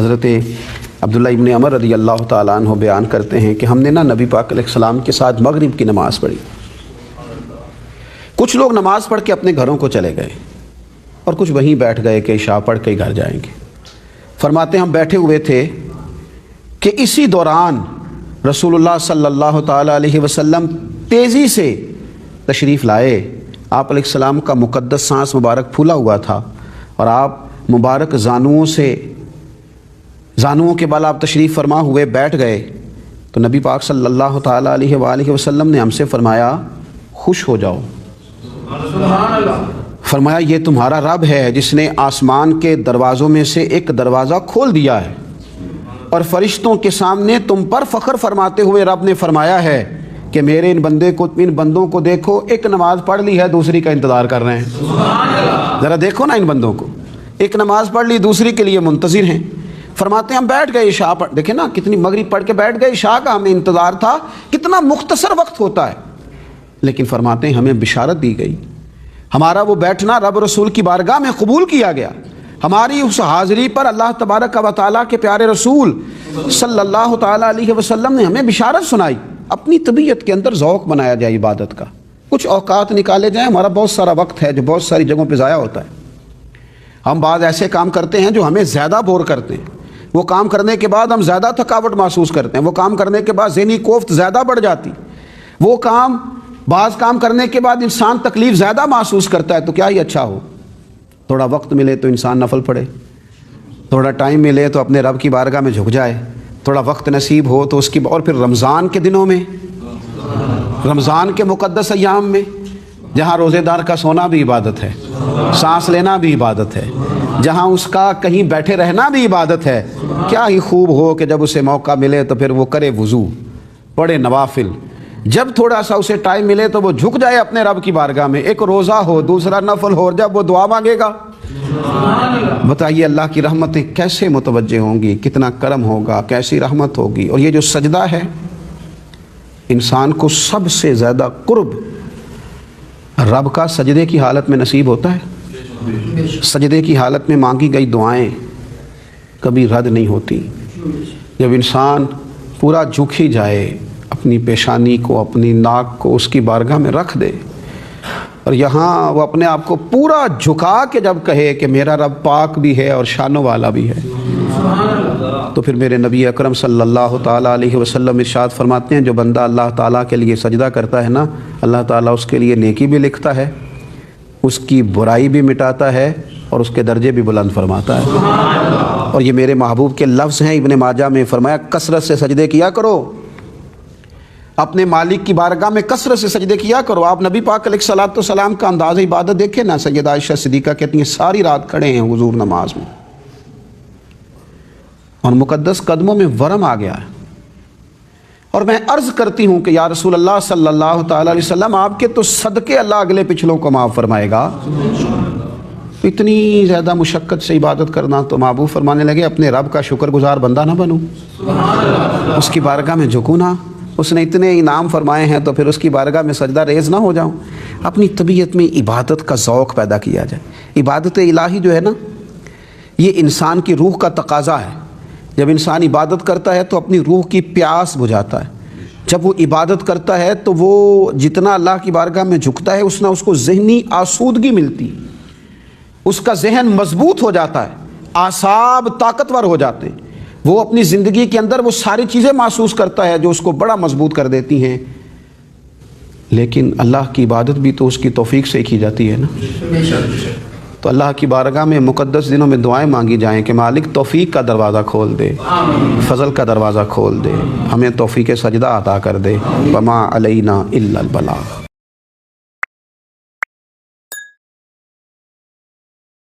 حضرت عبداللہ ابن عمر رضی اللہ تعالیٰ عنہ بیان کرتے ہیں کہ ہم نے نبی پاک علیہ السلام کے ساتھ مغرب کی نماز پڑھی۔ کچھ لوگ نماز پڑھ کے اپنے گھروں کو چلے گئے اور کچھ وہیں بیٹھ گئے کہ عشاء پڑھ کے گھر جائیں گے۔ فرماتے ہیں ہم بیٹھے ہوئے تھے کہ اسی دوران رسول اللہ صلی اللہ تعالیٰ علیہ وسلم تیزی سے تشریف لائے۔ آپ علیہ السلام کا مقدس سانس مبارک پھولا ہوا تھا اور آپ مبارک زانوؤں کے بل آپ تشریف فرما ہوئے بیٹھ گئے تو نبی پاک صلی اللہ تعالیٰ علیہ وآلہ وسلم نے ہم سے فرمایا خوش ہو جاؤ۔ فرمایا یہ تمہارا رب ہے جس نے آسمان کے دروازوں میں سے ایک دروازہ کھول دیا ہے اور فرشتوں کے سامنے تم پر فخر فرماتے ہوئے رب نے فرمایا ہے کہ میرے ان بندوں کو دیکھو، ایک نماز پڑھ لی ہے دوسری کا انتظار کر رہے ہیں۔ ذرا دیکھو نا ان بندوں کو، ایک نماز پڑھ لی دوسری کے لیے منتظر ہیں۔ فرماتے ہیں ہم بیٹھ گئے عشاء پڑھ، دیکھیں نا کتنی مغرب پڑھ کے بیٹھ گئے، عشاء کا ہمیں انتظار تھا، کتنا مختصر وقت ہوتا ہے، لیکن فرماتے ہیں ہمیں بشارت دی گئی، ہمارا وہ بیٹھنا رب رسول کی بارگاہ میں قبول کیا گیا، ہماری اس حاضری پر اللہ تبارک و تعالیٰ کے پیارے رسول صلی اللہ تعالیٰ علیہ وسلم نے ہمیں بشارت سنائی۔ اپنی طبیعت کے اندر ذوق بنایا جائے عبادت کا، کچھ اوقات نکالے جائیں، ہمارا بہت سارا وقت ہے جو بہت ساری جگہوں پہ ضائع ہوتا ہے۔ ہم بعض ایسے کام کرتے ہیں جو ہمیں زیادہ بور کرتے ہیں، وہ کام کرنے کے بعد ہم زیادہ تھکاوٹ محسوس کرتے ہیں، وہ کام کرنے کے بعد ذہنی کوفت زیادہ بڑھ جاتی، بعض کام کرنے کے بعد انسان تکلیف زیادہ محسوس کرتا ہے۔ تو کیا ہی اچھا ہو تھوڑا وقت ملے تو انسان نفل پڑھے، تھوڑا ٹائم ملے تو اپنے رب کی بارگاہ میں جھک جائے، تھوڑا وقت نصیب ہو تو اس کی، اور پھر رمضان کے دنوں میں، رمضان کے مقدس ایام میں جہاں روزے دار کا سونا بھی عبادت ہے، سانس لینا بھی عبادت ہے، جہاں اس کا کہیں بیٹھے رہنا بھی عبادت ہے، کیا ہی خوب ہو کہ جب اسے موقع ملے تو پھر وہ کرے وضو، پڑھے نوافل، جب تھوڑا سا اسے ٹائم ملے تو وہ جھک جائے اپنے رب کی بارگاہ میں، ایک روزہ ہو دوسرا نفل ہو، اور جب وہ دعا مانگے گا بتائیے اللہ کی رحمتیں کیسے متوجہ ہوں گی، کتنا کرم ہوگا، کیسی رحمت ہوگی۔ اور یہ جو سجدہ ہے انسان کو سب سے زیادہ قرب رب کا سجدے کی حالت میں نصیب ہوتا ہے۔ سجدے کی حالت میں مانگی گئی دعائیں کبھی رد نہیں ہوتی۔ جب انسان پورا جھک ہی جائے، اپنی پیشانی کو، اپنی ناک کو اس کی بارگاہ میں رکھ دے، اور یہاں وہ اپنے آپ کو پورا جھکا کے جب کہے کہ میرا رب پاک بھی ہے اور شانوں والا بھی ہے، تو پھر میرے نبی اکرم صلی اللہ تعالیٰ علیہ وسلم ارشاد فرماتے ہیں جو بندہ اللہ تعالیٰ کے لیے سجدہ کرتا ہے نا، اللہ تعالیٰ اس کے لیے نیکی بھی لکھتا ہے، اس کی برائی بھی مٹاتا ہے اور اس کے درجے بھی بلند فرماتا ہے۔ اور یہ میرے محبوب کے لفظ ہیں، ابن ماجہ میں فرمایا کثرت سے سجدے کیا کرو، اپنے مالک کی بارگاہ میں کثرت سے سجدے کیا کرو۔ آپ نبی پاک علیہ الصلوۃ والسلام کا انداز عبادت دیکھیں نا، سیدہ عائشہ صدیقہ کہتی ہیں ساری رات کھڑے ہیں حضور نماز میں، اور مقدس قدموں میں ورم آ گیا ہے، اور میں عرض کرتی ہوں کہ یا رسول اللہ صلی اللہ تعالیٰ علیہ وسلم آپ کے تو صدقے اللہ اگلے پچھلوں کو معاف فرمائے گا۔ اتنی زیادہ مشقت سے عبادت کرنا، تو محبوب فرمانے لگے اپنے رب کا شکر گزار بندہ نہ بنوں، اس کی بارگاہ میں جھکوں نہ، اس نے اتنے انعام فرمائے ہیں تو پھر اس کی بارگاہ میں سجدہ ریز نہ ہو جاؤں۔ اپنی طبیعت میں عبادت کا ذوق پیدا کیا جائے۔ عبادت الہی جو ہے نا، یہ انسان کی روح کا تقاضا ہے۔ جب انسان عبادت کرتا ہے تو اپنی روح کی پیاس بجھاتا ہے، جب وہ عبادت کرتا ہے تو وہ جتنا اللہ کی بارگاہ میں جھکتا ہے اتنا اس کو ذہنی آسودگی ملتی، اس کا ذہن مضبوط ہو جاتا ہے، اعصاب طاقتور ہو جاتے ہیں، وہ اپنی زندگی کے اندر وہ ساری چیزیں محسوس کرتا ہے جو اس کو بڑا مضبوط کر دیتی ہیں۔ لیکن اللہ کی عبادت بھی تو اس کی توفیق سے کی جاتی ہے نا، تو اللہ کی بارگاہ میں مقدس دنوں میں دعائیں مانگی جائیں کہ مالک توفیق کا دروازہ کھول دے، فضل کا دروازہ کھول دے، ہمیں توفیق سجدہ عطا کر دے، وما علینا الا البلاغ۔